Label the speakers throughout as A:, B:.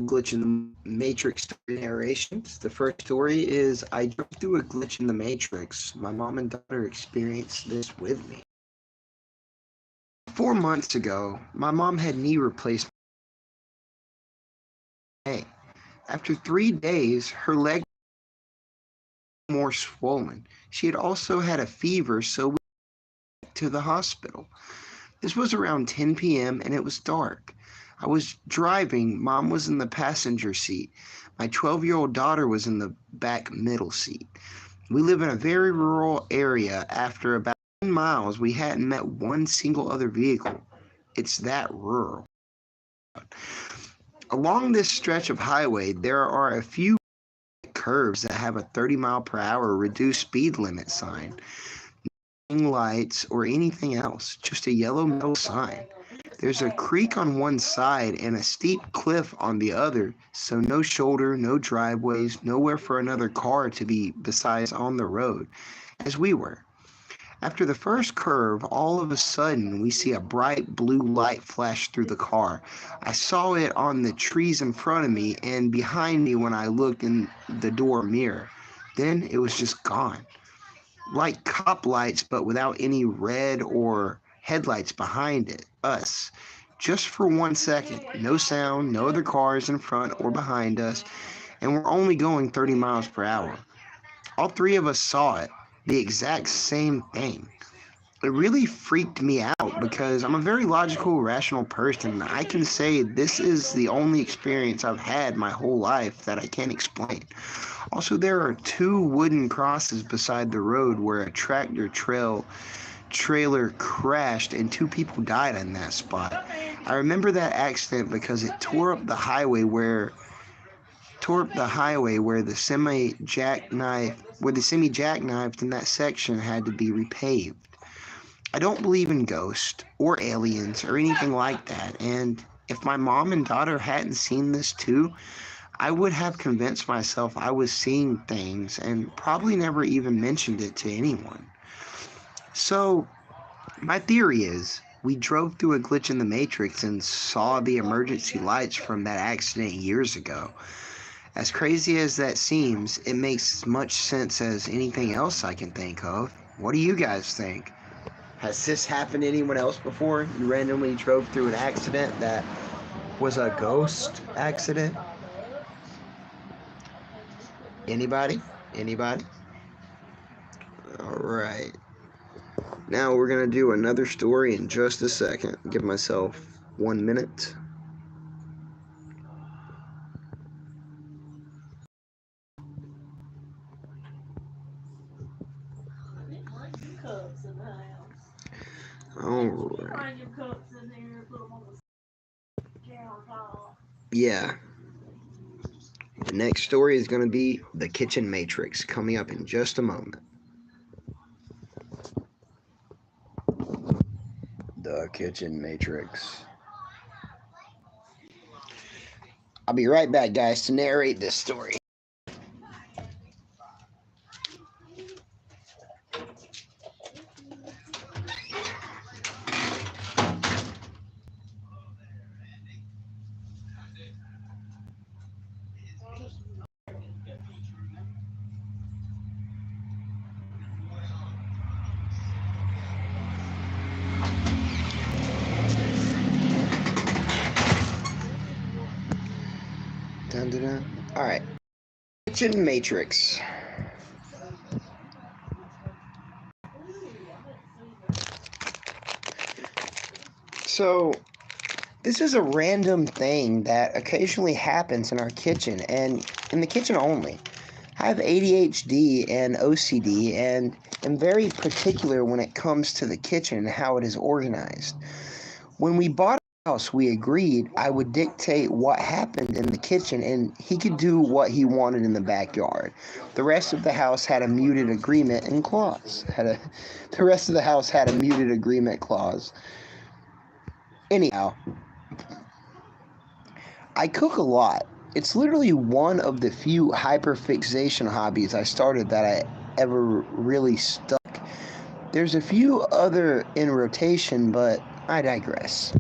A: Glitch in the Matrix narrations. The first story is I drove through a glitch in the Matrix. My mom and daughter experienced this with me. 4 months ago, my mom had knee replacement. After 3 days, her leg was more swollen. She had also had a fever, so we went to the hospital. This was around 10 p.m. and it was dark. I was driving. Mom was in the passenger seat. My 12-year-old daughter was in the back middle seat. We live in a very rural area. After about 10 miles, we hadn't met one single other vehicle. It's that rural. Along this stretch of highway, there are a few curves that have a 30-mile-per-hour reduced speed limit sign. No lights or anything else, just a yellow metal sign. There's a creek on one side and a steep cliff on the other, so no shoulder, no driveways, nowhere for another car to be besides on the road, as we were. After the first curve, all of a sudden, we see a bright blue light flash through the car. I saw it on the trees in front of me and behind me when I looked in the door mirror. Then it was just gone. Like cop lights, but without any red or headlights behind us. Just for 1 second. No sound, no other cars in front or behind us, and we're only going 30 miles per hour. All three of us saw it, the exact same thing. It really freaked me out because I'm a very logical, rational person. I can say this is the only experience I've had my whole life that I can't explain. Also, there are two wooden crosses beside the road where a trailer crashed and two people died in that spot. I remember that accident because it tore up the highway where the semi jackknifed in that section had to be repaved. I don't believe in ghosts or aliens or anything like that, and if my mom and daughter hadn't seen this too, I would have convinced myself I was seeing things and probably never even mentioned it to anyone. So, my theory is we drove through a glitch in the Matrix and saw the emergency lights from that accident years ago. As crazy as that seems, it makes as much sense as anything else I can think of. What do you guys think? Has this happened to anyone else before? You randomly drove through an accident that was a ghost accident? Anybody? Anybody? Alright. Now we're going to do another story in just a second. Give myself 1 minute. Alright. Yeah. The next story is going to be The Kitchen Matrix, coming up in just a moment. The Kitchen Matrix. I'll be right back, guys, to narrate this story. Dun, dun, dun. All right. Kitchen Matrix. So, this is a random thing that occasionally happens in our kitchen, and in the kitchen only. I have ADHD and OCD, and am very particular when it comes to the kitchen and how it is organized. When we bought a house, we agreed I would dictate what happened in the kitchen, and he could do what he wanted in the backyard. The rest of the house had a muted agreement and clause. The rest of the house had a muted agreement clause. Anyhow, I cook a lot. It's literally one of the few hyperfixation hobbies I started that I ever really stuck. There's a few other in rotation, but I digress.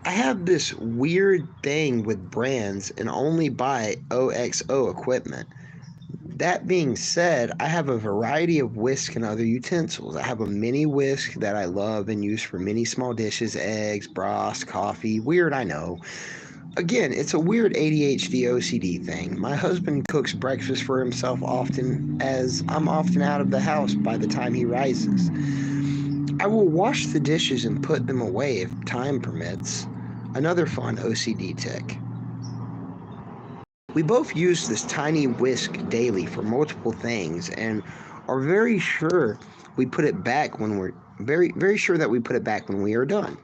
A: I have this weird thing with brands and only buy OXO equipment. That being said, I have a variety of whisk and other utensils. I have a mini whisk that I love and use for many small dishes, eggs, broths, coffee. Weird, I know. Again, it's a weird ADHD OCD thing. My husband cooks breakfast for himself often, as I'm often out of the house by the time he rises. I will wash the dishes and put them away if time permits. Another fun OCD tick. We both use this tiny whisk daily for multiple things and are very sure we put it back when we're very sure that we put it back when we are done.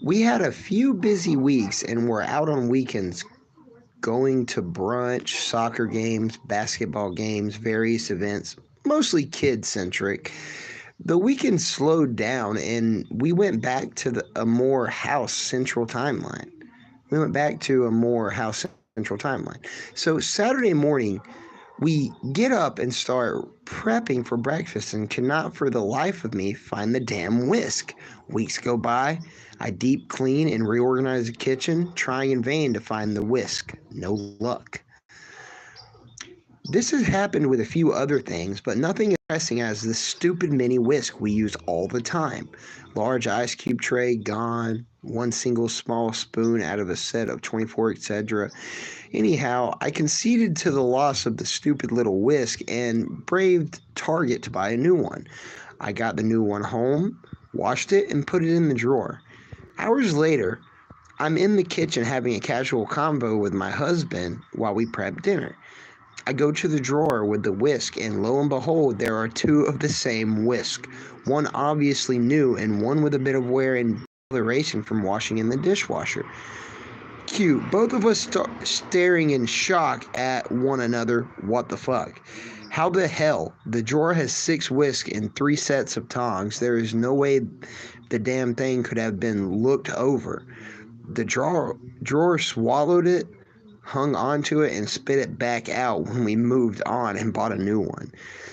A: We had a few busy weeks and were out on weekends going to brunch, soccer games, basketball games, various events, mostly kid centric. The weekend slowed down and we went back to a more house central timeline. We went back to a more house central timeline. So Saturday morning, we get up and start prepping for breakfast and cannot for the life of me find the damn whisk. Weeks go by. I deep clean and reorganize the kitchen, trying in vain to find the whisk. No luck. This has happened with a few other things, but nothing as pressing as this stupid mini whisk we use all the time. Large ice cube tray gone, one single small spoon out of a set of 24, etc. Anyhow, I conceded to the loss of the stupid little whisk and braved Target to buy a new one. I got the new one home, washed it, and put it in the drawer. Hours later, I'm in the kitchen having a casual convo with my husband while we prep dinner. I go to the drawer with the whisk, and lo and behold, there are two of the same whisk. One obviously new, and one with a bit of wear and discoloration from washing in the dishwasher. Cute. Both of us staring in shock at one another. What the fuck? How the hell? The drawer has 6 whisks and 3 sets of tongs. There is no way the damn thing could have been looked over. The drawer swallowed it, hung onto it, and spit it back out when we moved on and bought a new one.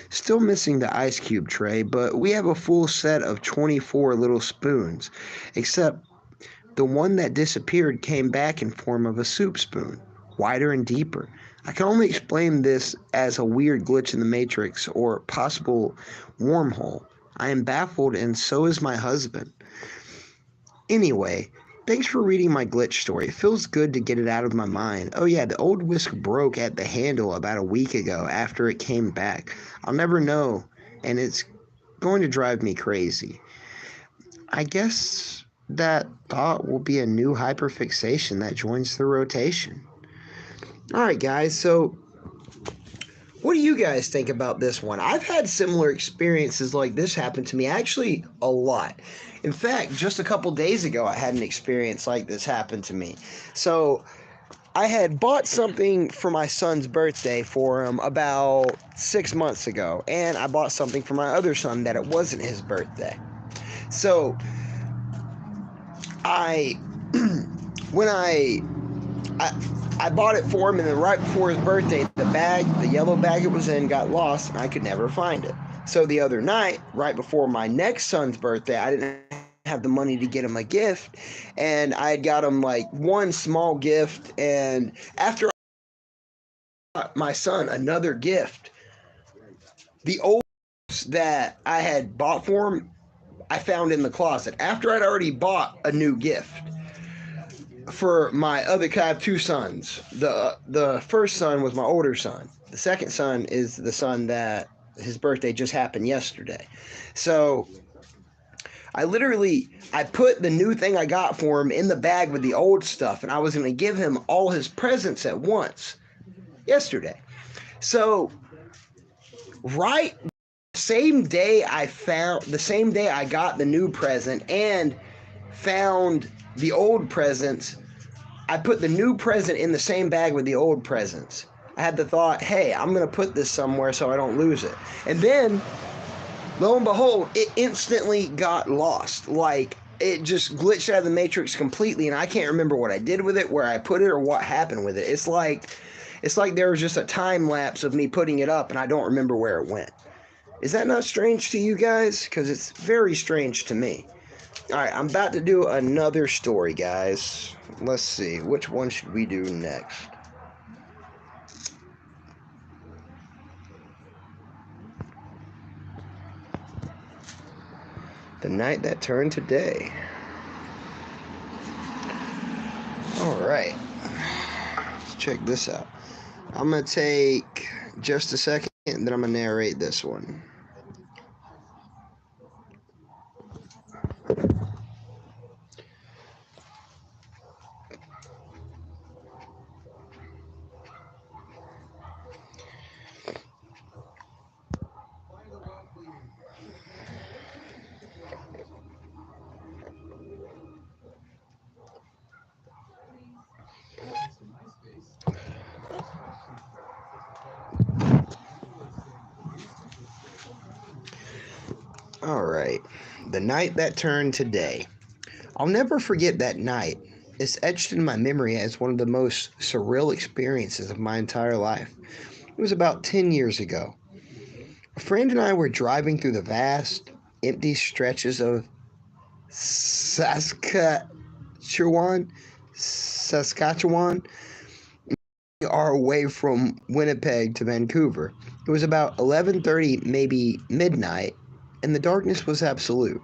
A: Still missing the ice cube tray, but we have a full set of 24 little spoons, except the one that disappeared came back in form of a soup spoon, wider and deeper. I can only explain this as a weird glitch in the Matrix or possible wormhole. I am baffled, and so is my husband. Anyway, thanks for reading my glitch story. It feels good to get it out of my mind. Oh yeah, the old whisk broke at the handle about a week ago after it came back. I'll never know, and it's going to drive me crazy. I guess that thought will be a new hyperfixation that joins the rotation. Alright guys, so what do you guys think about this one? I've had similar experiences like this happen to me, actually a lot. In fact, just a couple days ago I had an experience like this happen to me. So I had bought something for my son's birthday for him about 6 months ago, and I bought something for my other son that it wasn't his birthday. So when I bought it for him, and then right before his birthday, the yellow bag it was in, got lost, and I could never find it. So the other night, right before my next son's birthday, I didn't have the money to get him a gift, and I had got him like one small gift, and after I got my son another gift, the old that I had bought for him, I found in the closet after I'd already bought a new gift for my other. I have 2 sons. The first son was my older son. The second son is the son that his birthday just happened yesterday. So I put the new thing I got for him in the bag with the old stuff, and I was going to give him all his presents at once yesterday. So right the same day I got the new present and found the old presents, I put the new present in the same bag with the old presents. I had the thought, hey, I'm going to put this somewhere so I don't lose it. And then, lo and behold, it instantly got lost. Like, it just glitched out of the Matrix completely, and I can't remember what I did with it, where I put it, or what happened with it. It's like there was just a time lapse of me putting it up, and I don't remember where it went. Is that not strange to you guys? Because it's very strange to me. All right, I'm about to do another story, guys. Let's see, which one should we do next? The night that turned to day. All right, let's check this out. I'm going to take just a second, and then I'm going to narrate this one. All right, the night that turned to day. I'll never forget that night. It's etched in my memory as one of the most surreal experiences of my entire life. It was about 10 years ago. A friend and I were driving through the vast, empty stretches of Saskatchewan, are away from Winnipeg to Vancouver. It was about 11:30, maybe midnight, and the darkness was absolute.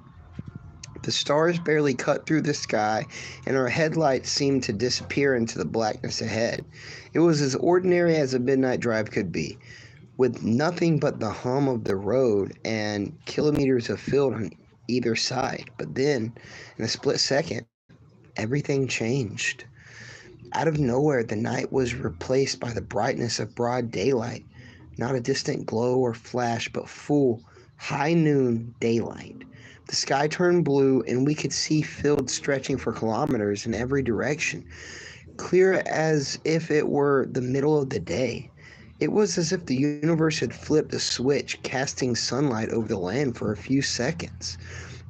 A: The stars barely cut through the sky, and our headlights seemed to disappear into the blackness ahead. It was as ordinary as a midnight drive could be, with nothing but the hum of the road and kilometers of field on either side. But then, in a split second, everything changed. Out of nowhere, the night was replaced by the brightness of broad daylight. Not a distant glow or flash, but full, high noon daylight. The sky turned blue, and we could see fields stretching for kilometers in every direction, clear as if it were the middle of the day. It was as if the universe had flipped a switch, casting sunlight over the land for a few seconds,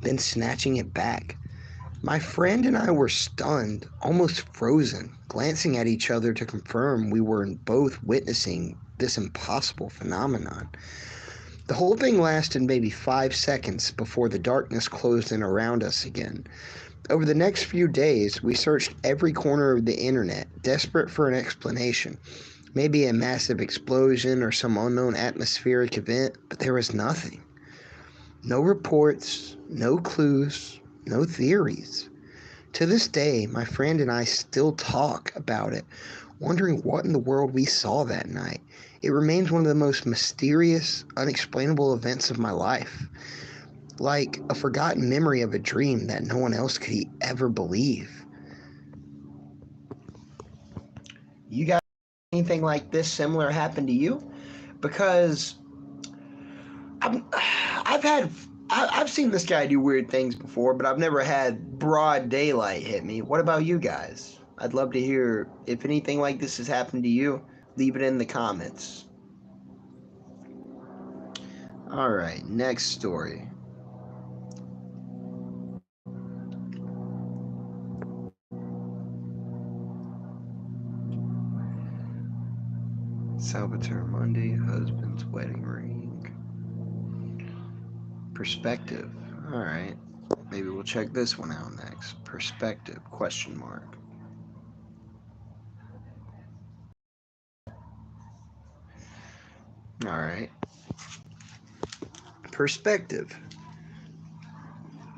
A: then snatching it back. My friend and I were stunned, almost frozen, glancing at each other to confirm we were both witnessing this impossible phenomenon. The whole thing lasted maybe 5 seconds before the darkness closed in around us again. Over the next few days, we searched every corner of the internet, desperate for an explanation. Maybe a massive explosion or some unknown atmospheric event, but there was nothing. No reports, no clues, no theories. To this day, my friend and I still talk about it, wondering what in the world we saw that night. It remains one of the most mysterious, unexplainable events of my life, like a forgotten memory of a dream that no one else could ever believe. You got anything like this similar happen to you? Because I'm, I've had I've seen this guy do weird things before, but I've never had broad daylight hit me. What about you guys? I'd love to hear if anything like this has happened to you. Leave it in the comments. All right, next story. Salvatore Mundi, husband's wedding ring. Perspective. All right. Maybe we'll check this one out next. Perspective, question mark. All right. Perspective.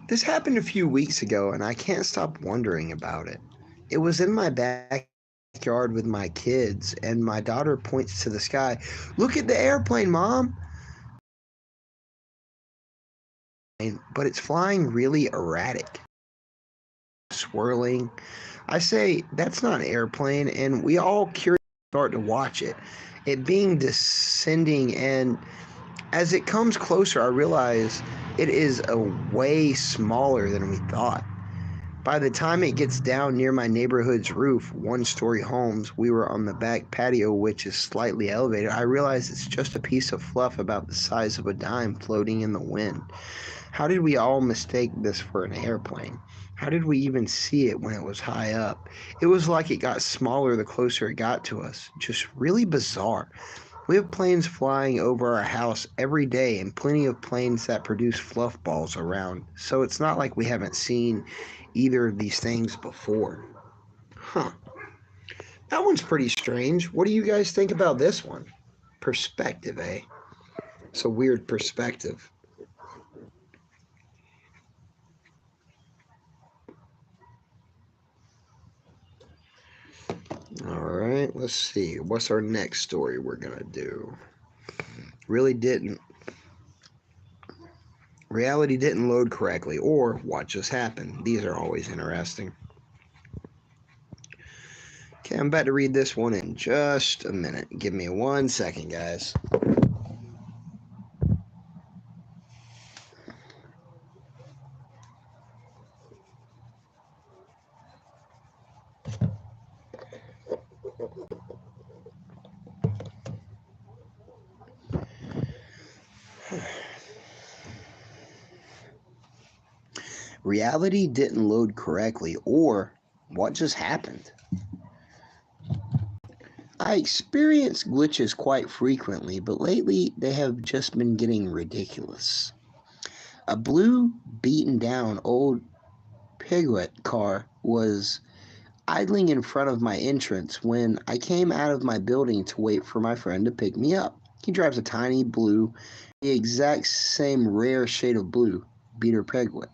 A: This happened a few weeks ago, and I can't stop wondering about it. It was in my backyard with my kids, and my daughter points to the sky. Look at the airplane, Mom! But it's flying really erratic, swirling. I say, that's not an airplane, and we all curiously start to watch it. It being descending, and as it comes closer, I realize it is a way smaller than we thought. By the time it gets down near my neighborhood's roof, one-story homes, we were on the back patio, which is slightly elevated. I realize it's just a piece of fluff about the size of a dime floating in the wind. How did we all mistake this for an airplane? How did we even see it when it was high up? It was like it got smaller the closer it got to us. Just really bizarre. We have planes flying over our house every day and plenty of planes that produce fluff balls around, so it's not like we haven't seen either of these things before. Huh. That one's pretty strange. What do you guys think about this one? Perspective, eh? It's a weird perspective. Alright, let's see. What's our next story we're gonna do? Reality didn't load correctly, or what just happened. These are always interesting. Okay, I'm about to read this one in just a minute. Give me 1 second, guys. Reality didn't load correctly, or what just happened? I experience glitches quite frequently, but lately they have just been getting ridiculous. A blue, beaten down old Piguet car was idling in front of my entrance when I came out of my building to wait for my friend to pick me up. He drives a tiny blue, the exact same rare shade of blue, Beater Piguet.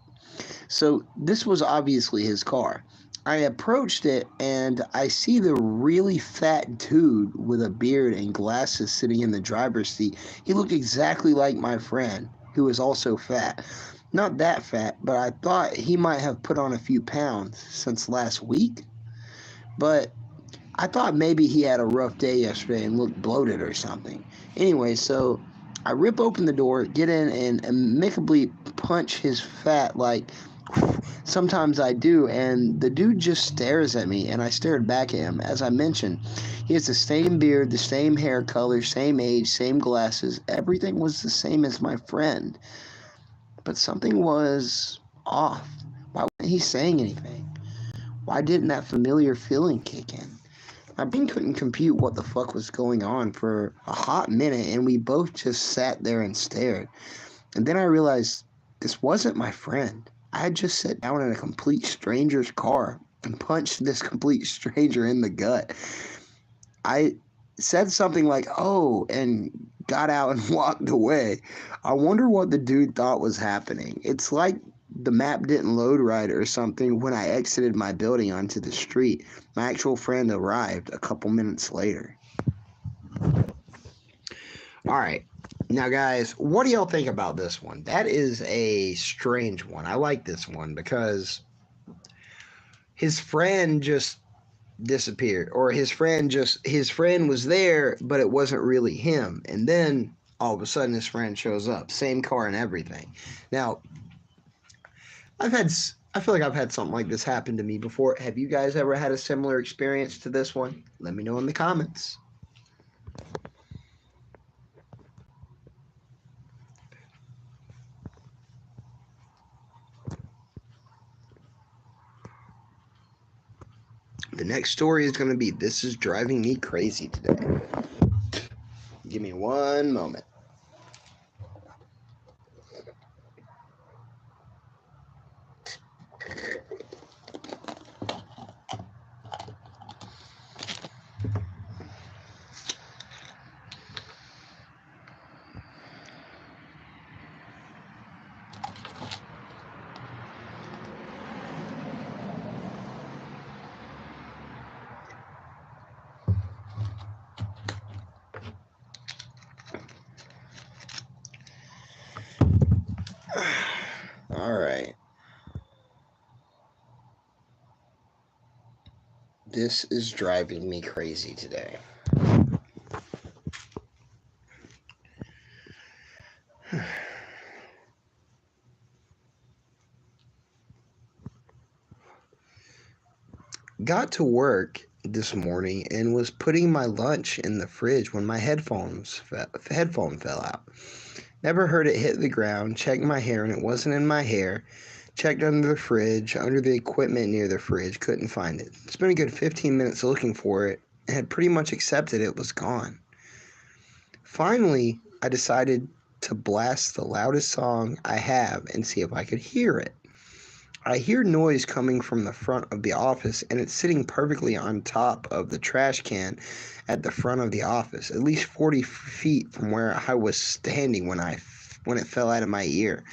A: So this was obviously his car. I approached it and I see the really fat dude with a beard and glasses sitting in the driver's seat. He looked exactly like my friend, who was also fat. Not that fat, but I thought he might have put on a few pounds since last week. But I thought maybe he had a rough day yesterday and looked bloated or something. Anyway, so I rip open the door, get in, and amicably punch his fat like sometimes I do, and the dude just stares at me, and I stared back at him. As I mentioned, he has the same beard, the same hair color, same age, same glasses. Everything was the same as my friend. But something was off. Why wasn't he saying anything? Why didn't that familiar feeling kick in? My brain couldn't compute what the fuck was going on for a hot minute, and we both just sat there and stared. And then I realized this wasn't my friend. I had just sat down in a complete stranger's car and punched this complete stranger in the gut. I said something like, "Oh," and got out and walked away. I wonder what the dude thought was happening. It's like the map didn't load right or something when I exited my building onto the street. My actual friend arrived a couple minutes later. All right. Now, guys, what do y'all think about this one? That is a strange one. I like this one because his friend just disappeared, or his friend was there, but it wasn't really him. And then all of a sudden his friend shows up, same car and everything. Now, I feel like I've had something like this happen to me before. Have you guys ever had a similar experience to this one? Let me know in the comments. The next story is going to be This Is Driving Me Crazy Today. Give me 1 moment. All right. This is driving me crazy today. Got to work this morning and was putting my lunch in the fridge when my headphone fell out. Never heard it hit the ground. Checked my hair and it wasn't in my hair. Checked under the fridge, under the equipment near the fridge, couldn't find it. Spent a good 15 minutes looking for it and had pretty much accepted it was gone. Finally, I decided to blast the loudest song I have and see if I could hear it. I hear noise coming from the front of the office, and it's sitting perfectly on top of the trash can at the front of the office, at least 40 feet from where I was standing when it fell out of my ear.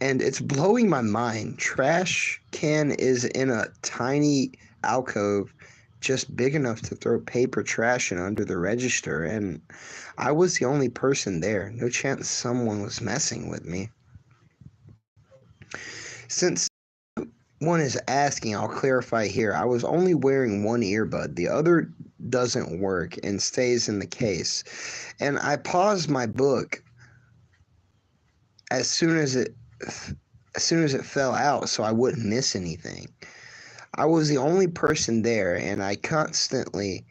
A: And it's blowing my mind. Trash can is in a tiny alcove just big enough to throw paper trash in under the register, and I was the only person there. No chance someone was messing with me. Since one is asking, I'll clarify here. I was only wearing one earbud. The other doesn't work and stays in the case. And I paused my book as soon as it fell out so I wouldn't miss anything. I was the only person there, and I consistently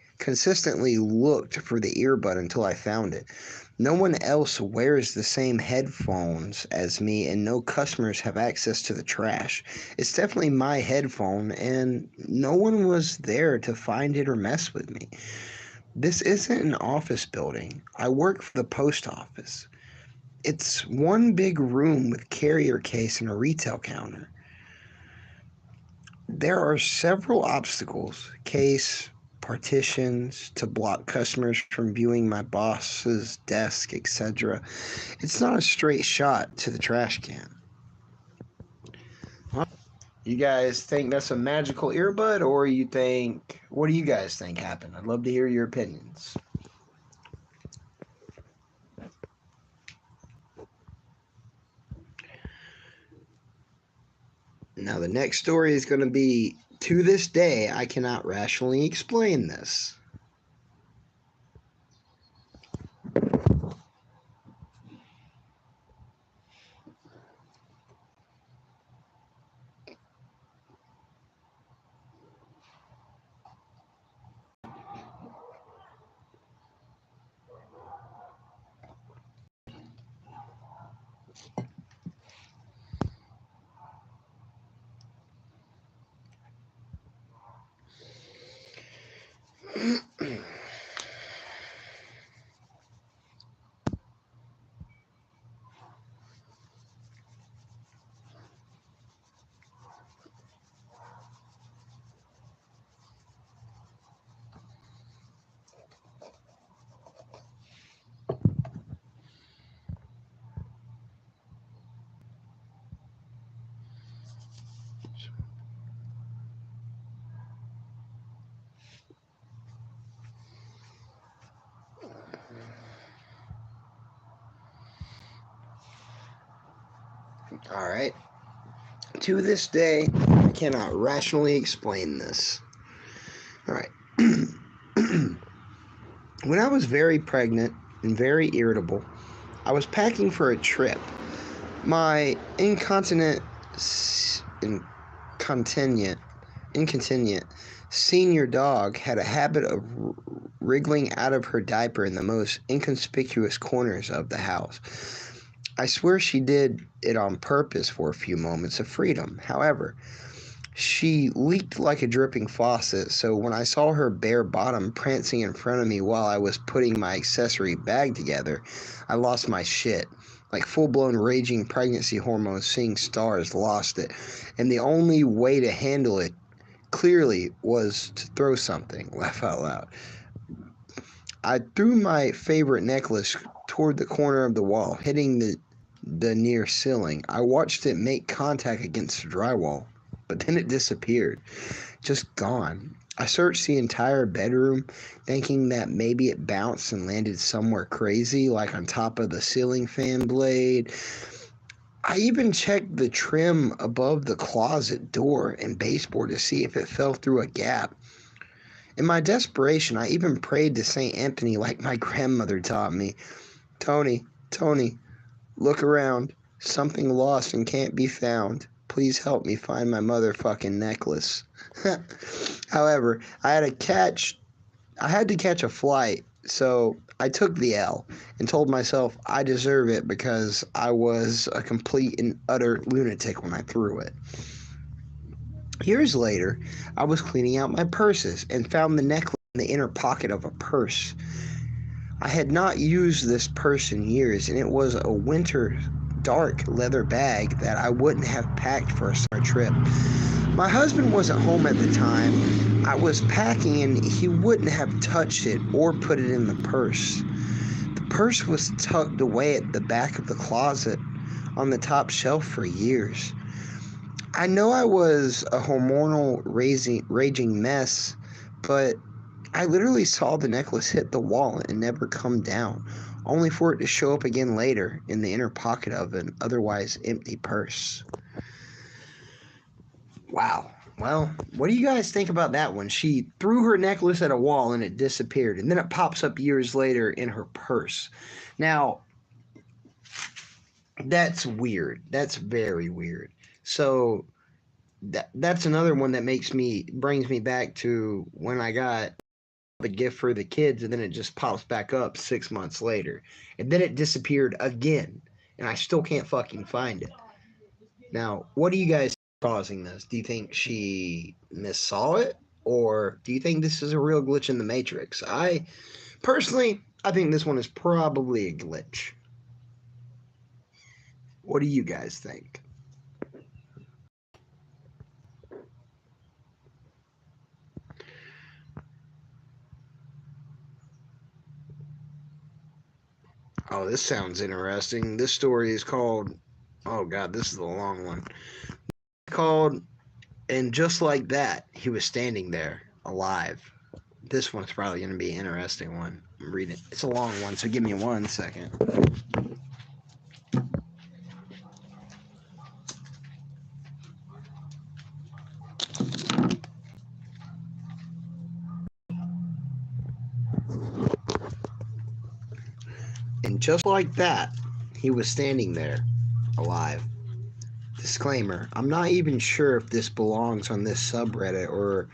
A: looked for the earbud until I found it. No one else wears the same headphones as me, and no customers have access to the trash. It's definitely my headphone, and no one was there to find it or mess with me. This isn't an office building. I work for the post office. It's one big room with carrier case and a retail counter. There are several obstacles, case, partitions to block customers from viewing my boss's desk, etc. It's not a straight shot to the trash can. You guys think that's a magical earbud, or what do you guys think happened? I'd love to hear your opinions. Now, the next story is going to be, to this day, I cannot rationally explain this. All right. To this day, I cannot rationally explain this. All right. When I was very pregnant and very irritable, I was packing for a trip. My incontinent senior dog had a habit of wriggling out of her diaper in the most inconspicuous corners of the house. I swear she did it on purpose for a few moments of freedom. However, she leaked like a dripping faucet, so when I saw her bare bottom prancing in front of me while I was putting my accessory bag together, I lost my shit. Like full-blown raging pregnancy hormones, seeing stars, lost it. And the only way to handle it, clearly, was to throw something. Laugh out loud. I threw my favorite necklace toward the corner of the wall, hitting the near ceiling. I watched it make contact against the drywall, but then it disappeared. Just gone. I searched the entire bedroom, thinking that maybe it bounced and landed somewhere crazy, like on top of the ceiling fan blade. I even checked the trim above the closet door and baseboard to see if it fell through a gap. In my desperation, I even prayed to St. Anthony like my grandmother taught me. Tony, look around. Something lost and can't be found. Please help me find my motherfucking necklace. However, I had to catch a flight, so I took the L and told myself I deserve it because I was a complete and utter lunatic when I threw it. Years later, I was cleaning out my purses and found the necklace in the inner pocket of a purse. I had not used this purse in years, and it was a winter dark leather bag that I wouldn't have packed for a summer trip. My husband wasn't home at the time. I was packing and he wouldn't have touched it or put it in the purse. The purse was tucked away at the back of the closet on the top shelf for years. I know I was a hormonal raging mess, but I literally saw the necklace hit the wall and never come down, only for it to show up again later in the inner pocket of an otherwise empty purse. Wow. Well, what do you guys think about that one? She threw her necklace at a wall and it disappeared, and then it pops up years later in her purse. Now, that's weird. That's very weird. So that's another one that brings me back to when I got the gift for the kids, and then it just pops back up 6 months later, and then it disappeared again, and I still can't fucking find it. Now, what do you guys causing this? Do you think she missaw it, or do you think this is a real glitch in the Matrix? I personally, I think this one is probably a glitch. What do you guys think? Oh, this sounds interesting. This story is called, oh God, this is a long one. It's called, and just like that, he was standing there, alive. This one's probably going to be an interesting one. I'm reading it. It's a long one, so give me 1 second. And just like that, he was standing there, alive. Disclaimer, I'm not even sure if this belongs on this subreddit or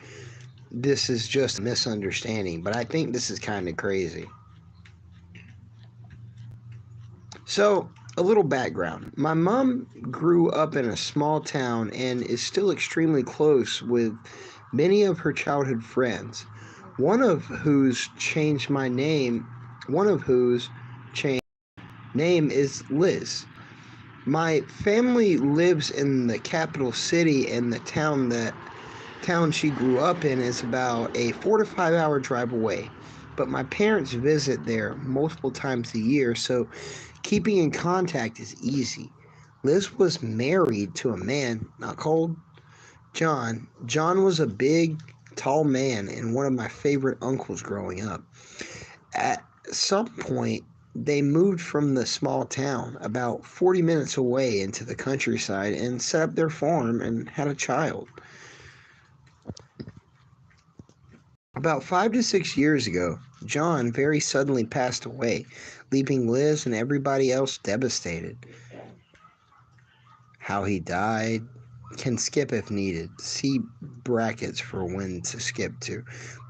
A: this is just a misunderstanding, but I think this is kind of crazy. So, a little background. My mom grew up in a small town and is still extremely close with many of her childhood friends, one of whose changed my name, one of whose changed name is Liz. My family lives in the capital city, and the town she grew up in is about a 4 to 5 hour drive away. But my parents visit there multiple times a year, so keeping in contact is easy. Liz was married to a man, not called John. John was a big, tall man and one of my favorite uncles growing up. At some point, they moved from the small town about 40 minutes away into the countryside and set up their farm and had a child. About 5 to 6 years ago, John very suddenly passed away, leaving Liz and everybody else devastated. How he died can skip if needed. See brackets for when to skip to.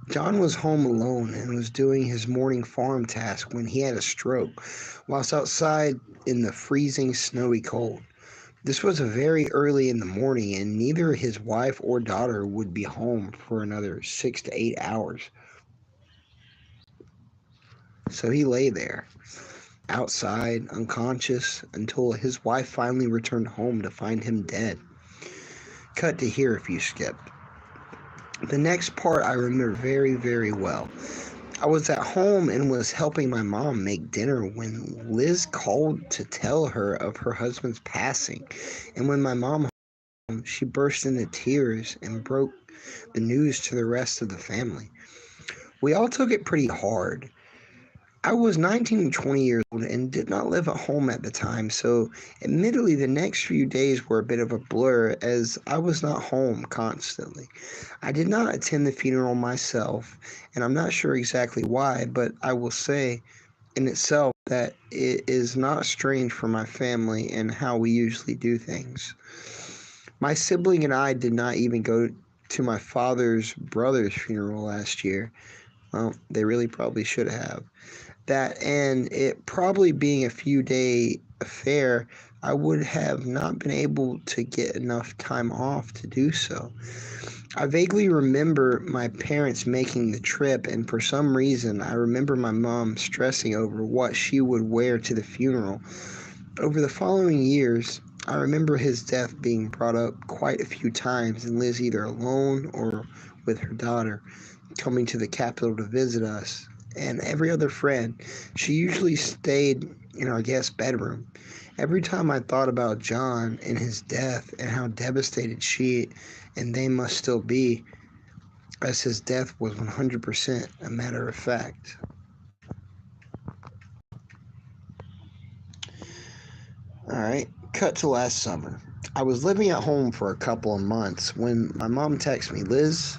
A: John was home alone and was doing his morning farm task when he had a stroke whilst outside in the freezing snowy cold. This was very early in the morning, and neither his wife or daughter would be home for another 6 to 8 hours. So he lay there, outside, unconscious, until his wife finally returned home to find him dead. Cut to here if you skipped. The next part I remember very, very well. I was at home and was helping my mom make dinner when Liz called to tell her of her husband's passing. And when my mom home, she burst into tears and broke the news to the rest of the family. We all took it pretty hard. I was 19 and 20 years old and did not live at home at the time, so admittedly the next few days were a bit of a blur as I was not home constantly. I did not attend the funeral myself, and I'm not sure exactly why, but I will say in itself that it is not strange for my family and how we usually do things. My sibling and I did not even go to my father's brother's funeral last year. Well, they really probably should have. That and it probably being a few day affair, I would have not been able to get enough time off to do so. I vaguely remember my parents making the trip, and for some reason, I remember my mom stressing over what she would wear to the funeral. Over the following years, I remember his death being brought up quite a few times, and Liz either alone or with her daughter coming to the capital to visit us. And every other friend, she usually stayed in our guest bedroom. Every time I thought about John and his death and how devastated she and they must still be, as his death was 100% a matter of fact. All right, cut to last summer. I was living at home for a couple of months when my mom texted me, Liz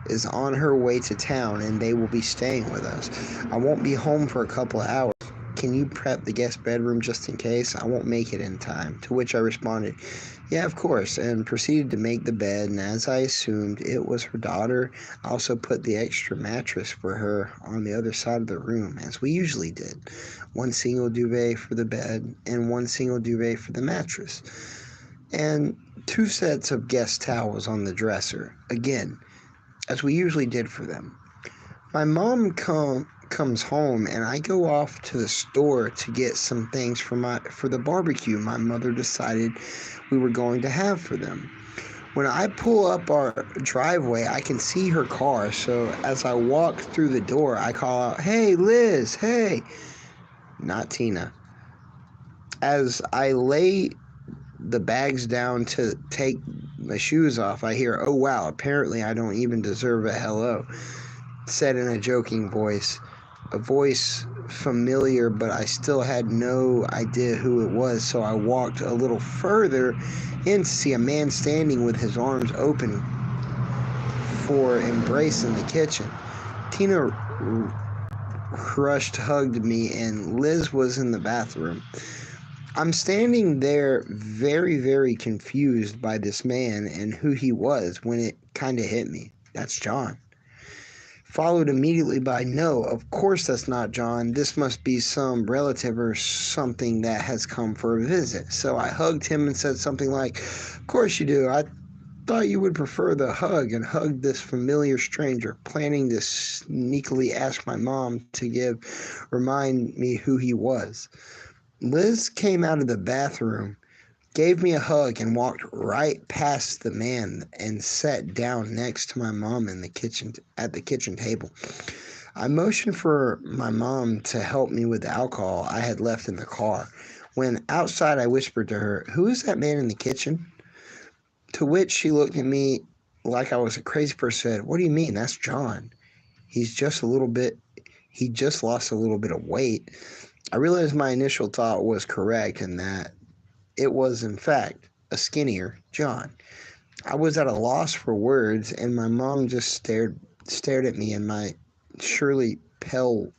A: is on her way to town and they will be staying with us. I won't be home for a couple of hours. Can you prep the guest bedroom just in case? I won't make it in time. To which I responded, yeah, of course, and proceeded to make the bed. And as I assumed it was her daughter, I also put the extra mattress for her on the other side of the room, as we usually did. One single duvet for the bed and one single duvet for the mattress. And two sets of guest towels on the dresser, again, as we usually did for them. My mom comes home and I go off to the store to get some things for the barbecue my mother decided we were going to have for them. When I pull up our driveway, I can see her car, so as I walk through the door, I call out, "Hey, Liz, hey." Not Tina. As I lay the bags down to take my shoes off, I hear, "Oh wow, apparently I don't even deserve a hello," said in a joking voice. A voice familiar, but I still had no idea who it was, so I walked a little further in to see a man standing with his arms open for embrace in the kitchen. Tina rushed, hugged me, and Liz was in the bathroom. I'm standing there very, very confused by this man and who he was when it kind of hit me. That's John. Followed immediately by, no, of course that's not John. This must be some relative or something that has come for a visit. So I hugged him and said something like, of course you do. I thought you would prefer the hug, and hugged this familiar stranger, planning to sneakily ask my mom to remind me who he was. Liz came out of the bathroom, gave me a hug, and walked right past the man and sat down next to my mom in the kitchen at the kitchen table. I motioned for my mom to help me with the alcohol I had left in the car. When outside, I whispered to her, "Who is that man in the kitchen?" To which she looked at me like I was a crazy person, said, "What do you mean? That's John. He's just a little bit, he just lost a little bit of weight." I realized my initial thought was correct and that it was, in fact, a skinnier John. I was at a loss for words, and my mom just stared at me in my surely pale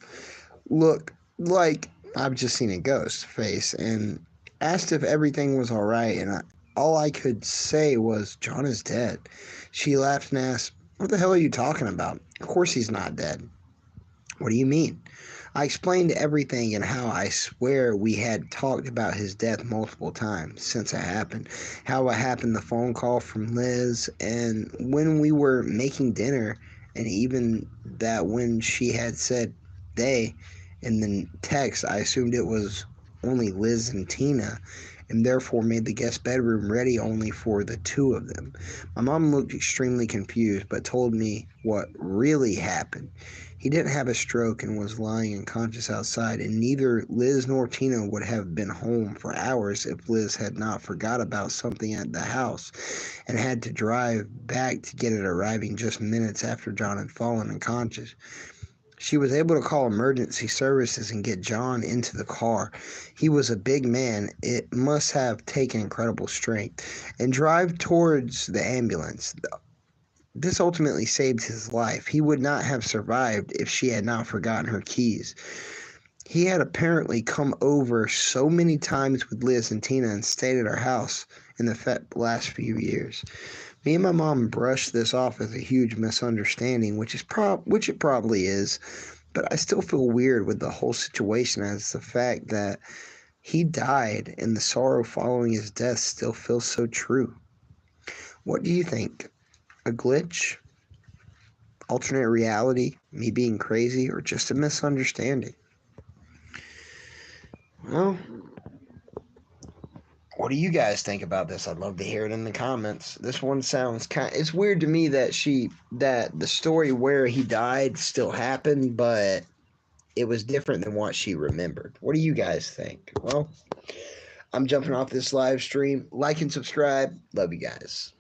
A: look like I've just seen a ghost face, and asked if everything was all right, and all I could say was, "John is dead." She laughed and asked, "What the hell are you talking about? Of course he's not dead." "What do you mean?" I explained everything and how I swear we had talked about his death multiple times since it happened, how it happened, the phone call from Liz, and when we were making dinner, and even that when she had said they in the text, I assumed it was only Liz and Tina, and therefore made the guest bedroom ready only for the two of them. My mom looked extremely confused, but told me what really happened. He didn't have a stroke and was lying unconscious outside, and neither Liz nor Tina would have been home for hours if Liz had not forgot about something at the house and had to drive back to get it, arriving just minutes after John had fallen unconscious. She was able to call emergency services and get John into the car. He was a big man, it must have taken incredible strength, and drive towards the ambulance. This ultimately saved his life. He would not have survived if she had not forgotten her keys. He had apparently come over so many times with Liz and Tina and stayed at our house in the last few years. Me and my mom brushed this off as a huge misunderstanding, which it probably is, but I still feel weird with the whole situation, as the fact that he died and the sorrow following his death still feels so true. What do you think? A glitch? Alternate reality? Me being crazy? Or just a misunderstanding? Well, what do you guys think about this? I'd love to hear it in the comments. This one sounds it's weird to me that the story where he died still happened, but it was different than what she remembered. What do you guys think? Well, I'm jumping off this live stream. Like and subscribe. Love you guys.